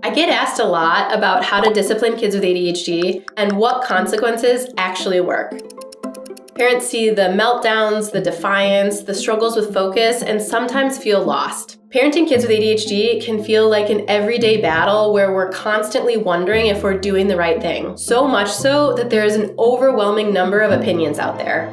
I get asked a lot about how to discipline kids with ADHD and what consequences actually work. Parents see the meltdowns, the defiance, the struggles with focus, and sometimes feel lost. Parenting kids with ADHD can feel like an everyday battle where we're constantly wondering if we're doing the right thing. So much so that there is an overwhelming number of opinions out there.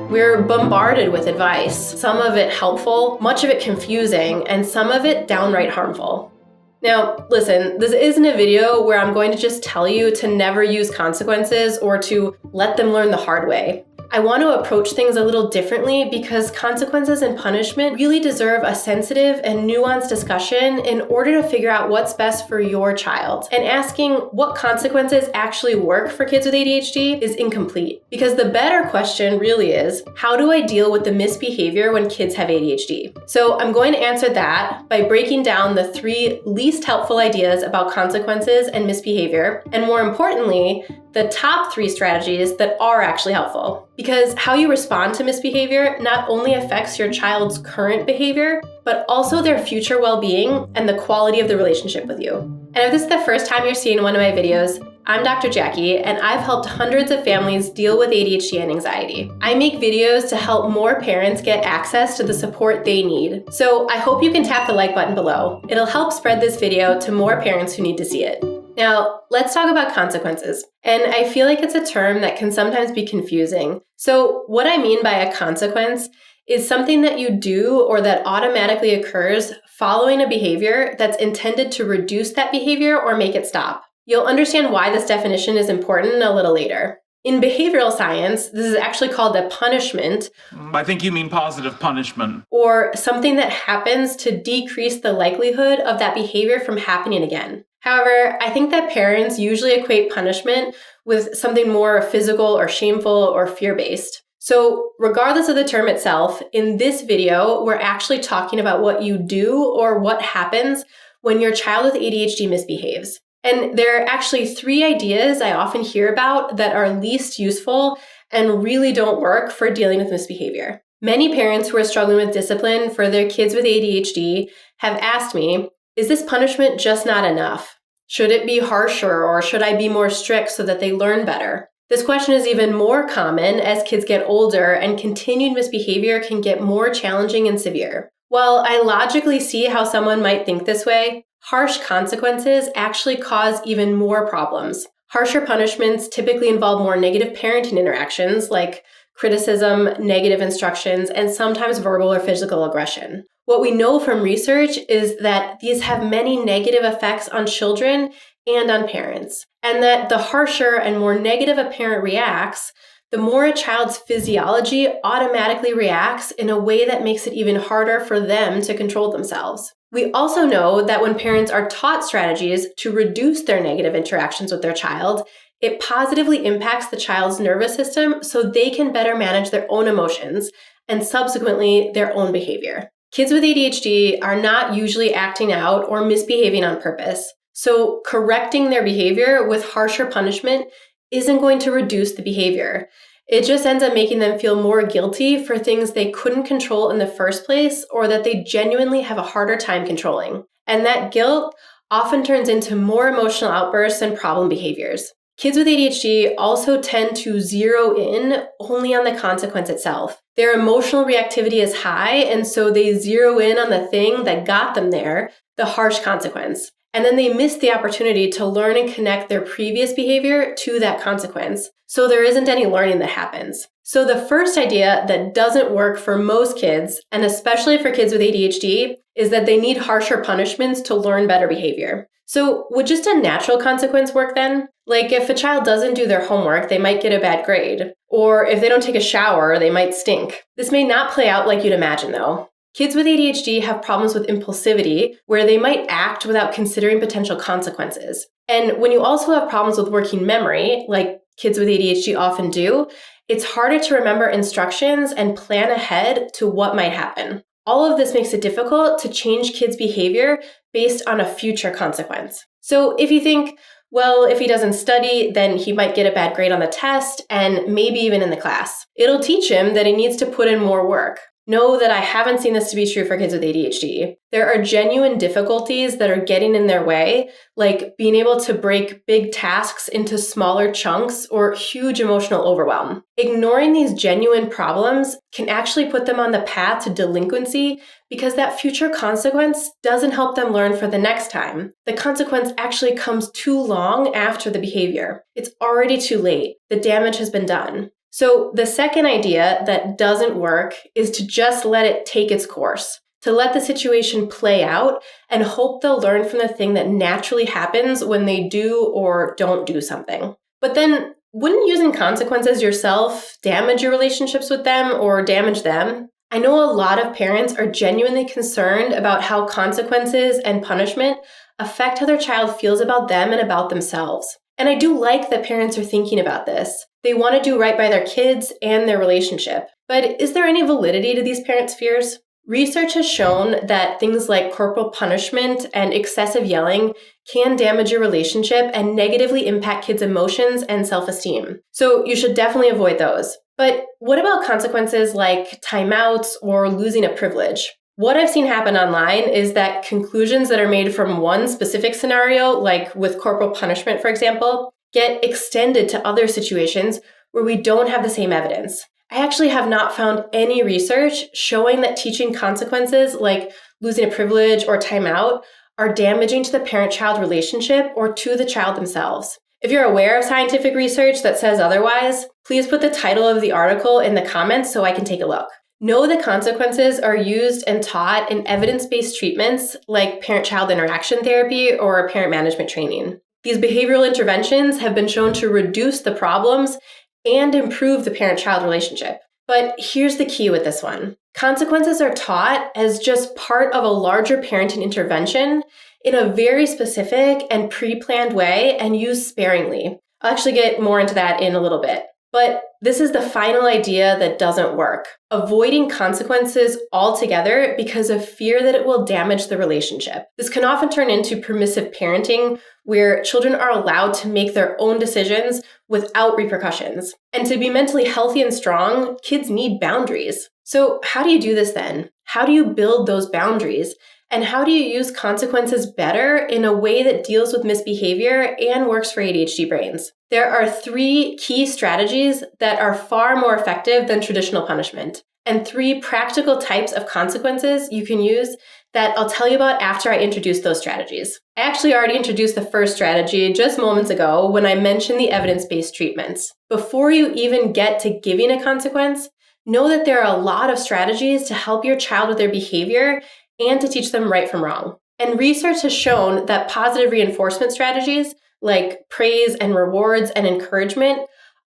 We're bombarded with advice, some of it helpful, much of it confusing, and some of it downright harmful. Now, listen, this isn't a video where I'm going to just tell you to never use consequences or to let them learn the hard way. I want to approach things a little differently because consequences and punishment really deserve a sensitive and nuanced discussion in order to figure out what's best for your child. And asking what consequences actually work for kids with ADHD is incomplete. Because the better question really is, how do I deal with the misbehavior when kids have ADHD? So I'm going to answer that by breaking down the 3 least helpful ideas about consequences and misbehavior, and more importantly, the top 3 strategies that are actually helpful. Because how you respond to misbehavior not only affects your child's current behavior, but also their future well-being and the quality of the relationship with you. And if this is the first time you're seeing one of my videos, I'm Dr. Jacque, and I've helped hundreds of families deal with ADHD and anxiety. I make videos to help more parents get access to the support they need. So I hope you can tap the like button below. It'll help spread this video to more parents who need to see it. Now, let's talk about consequences. And I feel like it's a term that can sometimes be confusing. So what I mean by a consequence is something that you do or that automatically occurs following a behavior that's intended to reduce that behavior or make it stop. You'll understand why this definition is important a little later. In behavioral science, this is actually called a punishment. I think you mean positive punishment. Or something that happens to decrease the likelihood of that behavior from happening again. However, I think that parents usually equate punishment with something more physical or shameful or fear-based. So regardless of the term itself, in this video, we're actually talking about what you do or what happens when your child with ADHD misbehaves. And there are actually 3 ideas I often hear about that are least useful and really don't work for dealing with misbehavior. Many parents who are struggling with discipline for their kids with ADHD have asked me, is this punishment just not enough? Should it be harsher or should I be more strict so that they learn better? This question is even more common as kids get older and continued misbehavior can get more challenging and severe. While I logically see how someone might think this way, harsh consequences actually cause even more problems. Harsher punishments typically involve more negative parenting interactions like criticism, negative instructions, and sometimes verbal or physical aggression. What we know from research is that these have many negative effects on children and on parents, and that the harsher and more negative a parent reacts, the more a child's physiology automatically reacts in a way that makes it even harder for them to control themselves. We also know that when parents are taught strategies to reduce their negative interactions with their child, it positively impacts the child's nervous system so they can better manage their own emotions and subsequently their own behavior. Kids with ADHD are not usually acting out or misbehaving on purpose, so correcting their behavior with harsher punishment isn't going to reduce the behavior. It just ends up making them feel more guilty for things they couldn't control in the first place or that they genuinely have a harder time controlling. And that guilt often turns into more emotional outbursts and problem behaviors. Kids with ADHD also tend to zero in only on the consequence itself. Their emotional reactivity is high, and so they zero in on the thing that got them there, the harsh consequence. And then they miss the opportunity to learn and connect their previous behavior to that consequence. So there isn't any learning that happens. So the first idea that doesn't work for most kids, and especially for kids with ADHD, is that they need harsher punishments to learn better behavior. So would just a natural consequence work then? Like if a child doesn't do their homework, they might get a bad grade. Or if they don't take a shower, they might stink. This may not play out like you'd imagine though. Kids with ADHD have problems with impulsivity, where they might act without considering potential consequences. And when you also have problems with working memory, like kids with ADHD often do, it's harder to remember instructions and plan ahead to what might happen. All of this makes it difficult to change kids' behavior based on a future consequence. So if you think, well, if he doesn't study, then he might get a bad grade on the test and maybe even in the class. It'll teach him that he needs to put in more work. Know that I haven't seen this to be true for kids with ADHD. There are genuine difficulties that are getting in their way, like being able to break big tasks into smaller chunks or huge emotional overwhelm. Ignoring these genuine problems can actually put them on the path to delinquency because that future consequence doesn't help them learn for the next time. The consequence actually comes too long after the behavior. It's already too late. The damage has been done. So the second idea that doesn't work is to just let it take its course, to let the situation play out and hope they'll learn from the thing that naturally happens when they do or don't do something. But then, wouldn't using consequences yourself damage your relationships with them or damage them? I know a lot of parents are genuinely concerned about how consequences and punishment affect how their child feels about them and about themselves. And I do like that parents are thinking about this. They want to do right by their kids and their relationship. But is there any validity to these parents' fears? Research has shown that things like corporal punishment and excessive yelling can damage your relationship and negatively impact kids' emotions and self-esteem. So you should definitely avoid those. But what about consequences like timeouts or losing a privilege? What I've seen happen online is that conclusions that are made from one specific scenario, like with corporal punishment, for example, get extended to other situations where we don't have the same evidence. I actually have not found any research showing that teaching consequences like losing a privilege or timeout are damaging to the parent-child relationship or to the child themselves. If you're aware of scientific research that says otherwise, please put the title of the article in the comments so I can take a look. Know that consequences are used and taught in evidence-based treatments like parent-child interaction therapy or parent management training. These behavioral interventions have been shown to reduce the problems and improve the parent-child relationship. But here's the key with this one. Consequences are taught as just part of a larger parenting intervention in a very specific and pre-planned way and used sparingly. I'll actually get more into that in a little bit. But this is the final idea that doesn't work. Avoiding consequences altogether because of fear that it will damage the relationship. This can often turn into permissive parenting, where children are allowed to make their own decisions without repercussions. And to be mentally healthy and strong, kids need boundaries. So how do you do this then? How do you build those boundaries? And how do you use consequences better in a way that deals with misbehavior and works for ADHD brains? There are 3 key strategies that are far more effective than traditional punishment, and 3 practical types of consequences you can use that I'll tell you about after I introduce those strategies. I actually already introduced the first strategy just moments ago when I mentioned the evidence-based treatments. Before you even get to giving a consequence, know that there are a lot of strategies to help your child with their behavior and to teach them right from wrong. And research has shown that positive reinforcement strategies like praise and rewards and encouragement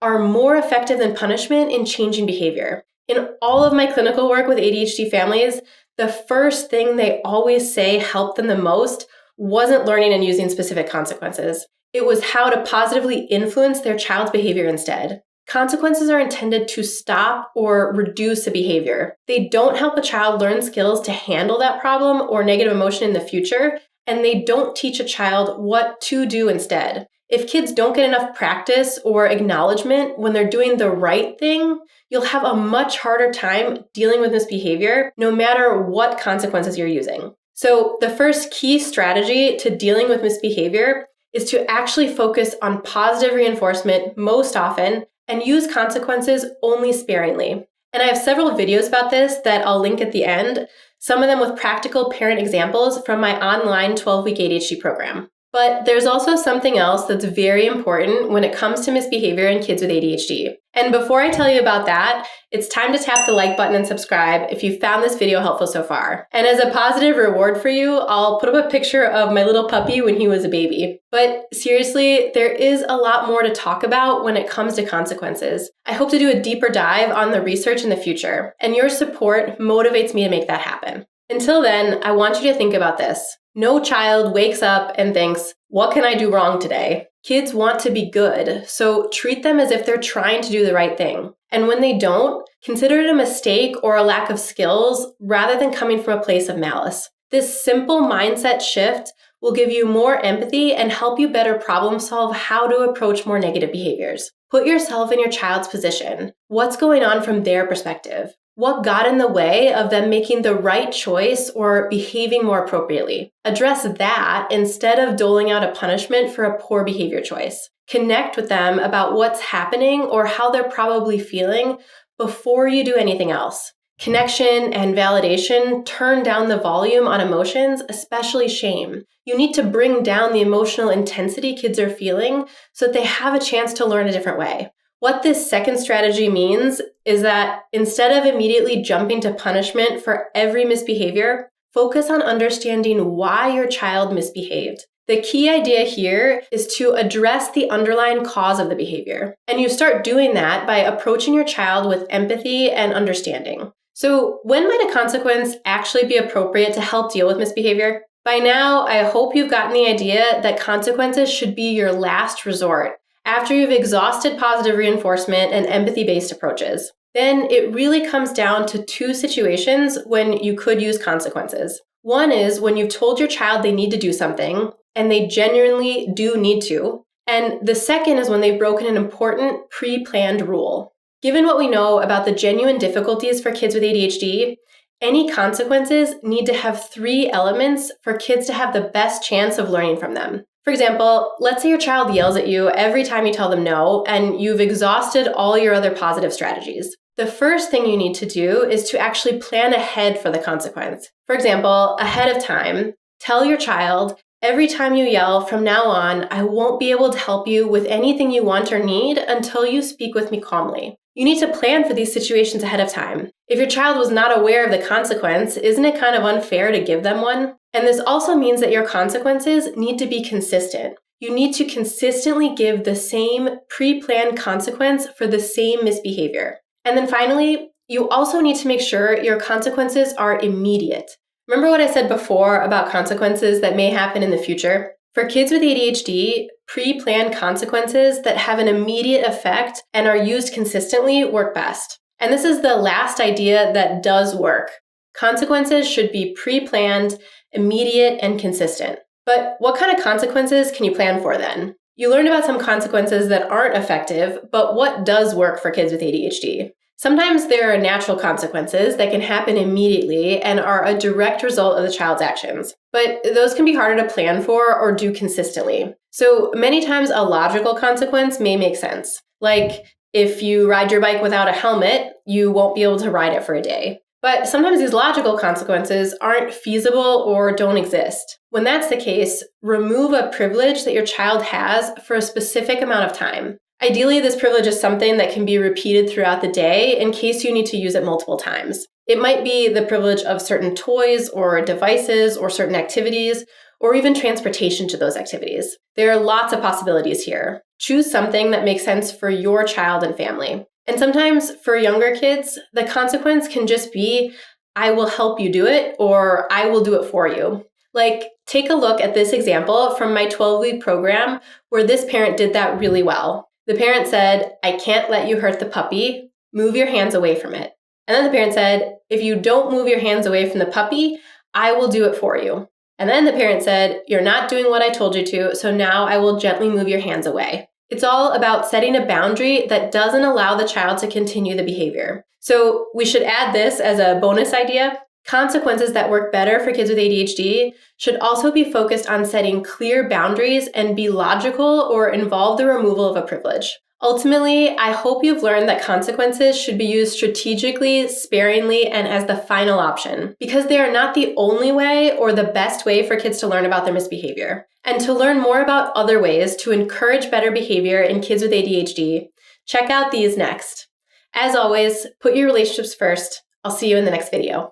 are more effective than punishment in changing behavior. In all of my clinical work with ADHD families, the first thing they always say helped them the most wasn't learning and using specific consequences. It was how to positively influence their child's behavior instead. Consequences are intended to stop or reduce a behavior. They don't help a child learn skills to handle that problem or negative emotion in the future, and they don't teach a child what to do instead. If kids don't get enough practice or acknowledgement when they're doing the right thing, you'll have a much harder time dealing with misbehavior, no matter what consequences you're using. So the first key strategy to dealing with misbehavior is to actually focus on positive reinforcement most often and use consequences only sparingly. And I have several videos about this that I'll link at the end, some of them with practical parent examples from my online 12-week ADHD program. But there's also something else that's very important when it comes to misbehavior in kids with ADHD. And before I tell you about that, it's time to tap the like button and subscribe if you found this video helpful so far. And as a positive reward for you, I'll put up a picture of my little puppy when he was a baby. But seriously, there is a lot more to talk about when it comes to consequences. I hope to do a deeper dive on the research in the future, and your support motivates me to make that happen. Until then, I want you to think about this. No child wakes up and thinks, what can I do wrong today? Kids want to be good, so treat them as if they're trying to do the right thing. And when they don't, consider it a mistake or a lack of skills rather than coming from a place of malice. This simple mindset shift will give you more empathy and help you better problem solve how to approach more negative behaviors. Put yourself in your child's position. What's going on from their perspective? What got in the way of them making the right choice or behaving more appropriately? Address that instead of doling out a punishment for a poor behavior choice. Connect with them about what's happening or how they're probably feeling before you do anything else. Connection and validation turn down the volume on emotions, especially shame. You need to bring down the emotional intensity kids are feeling so that they have a chance to learn a different way. What this second strategy means is that instead of immediately jumping to punishment for every misbehavior, focus on understanding why your child misbehaved. The key idea here is to address the underlying cause of the behavior. And you start doing that by approaching your child with empathy and understanding. So, when might a consequence actually be appropriate to help deal with misbehavior? By now, I hope you've gotten the idea that consequences should be your last resort after you've exhausted positive reinforcement and empathy-based approaches. Then it really comes down to two situations when you could use consequences. One is when you've told your child they need to do something, and they genuinely do need to. And the second is when they've broken an important pre-planned rule. Given what we know about the genuine difficulties for kids with ADHD, any consequences need to have three elements for kids to have the best chance of learning from them. For example, let's say your child yells at you every time you tell them no, and you've exhausted all your other positive strategies. The first thing you need to do is to actually plan ahead for the consequence. For example, ahead of time, tell your child, every time you yell from now on, I won't be able to help you with anything you want or need until you speak with me calmly. You need to plan for these situations ahead of time. If your child was not aware of the consequence, isn't it kind of unfair to give them one? And this also means that your consequences need to be consistent. You need to consistently give the same pre-planned consequence for the same misbehavior. And then finally, you also need to make sure your consequences are immediate. Remember what I said before about consequences that may happen in the future? For kids with ADHD, pre-planned consequences that have an immediate effect and are used consistently work best. And this is the last idea that does work. Consequences should be pre-planned, immediate, and consistent. But what kind of consequences can you plan for then? You learned about some consequences that aren't effective, but what does work for kids with ADHD? Sometimes there are natural consequences that can happen immediately and are a direct result of the child's actions, but those can be harder to plan for or do consistently. So many times a logical consequence may make sense. Like if you ride your bike without a helmet, you won't be able to ride it for a day. But sometimes these logical consequences aren't feasible or don't exist. When that's the case, remove a privilege that your child has for a specific amount of time. Ideally, this privilege is something that can be repeated throughout the day in case you need to use it multiple times. It might be the privilege of certain toys or devices or certain activities, or even transportation to those activities. There are lots of possibilities here. Choose something that makes sense for your child and family. And sometimes for younger kids, the consequence can just be, I will help you do it, or I will do it for you. Like, take a look at this example from my 12-week program where this parent did that really well. The parent said, I can't let you hurt the puppy. Move your hands away from it. And then the parent said, if you don't move your hands away from the puppy, I will do it for you. And then the parent said, you're not doing what I told you to, so now I will gently move your hands away. It's all about setting a boundary that doesn't allow the child to continue the behavior. So we should add this as a bonus idea. Consequences that work better for kids with ADHD should also be focused on setting clear boundaries and be logical or involve the removal of a privilege. Ultimately, I hope you've learned that consequences should be used strategically, sparingly, and as the final option, because they are not the only way or the best way for kids to learn about their misbehavior. And to learn more about other ways to encourage better behavior in kids with ADHD, check out these next. As always, put your relationships first. I'll see you in the next video.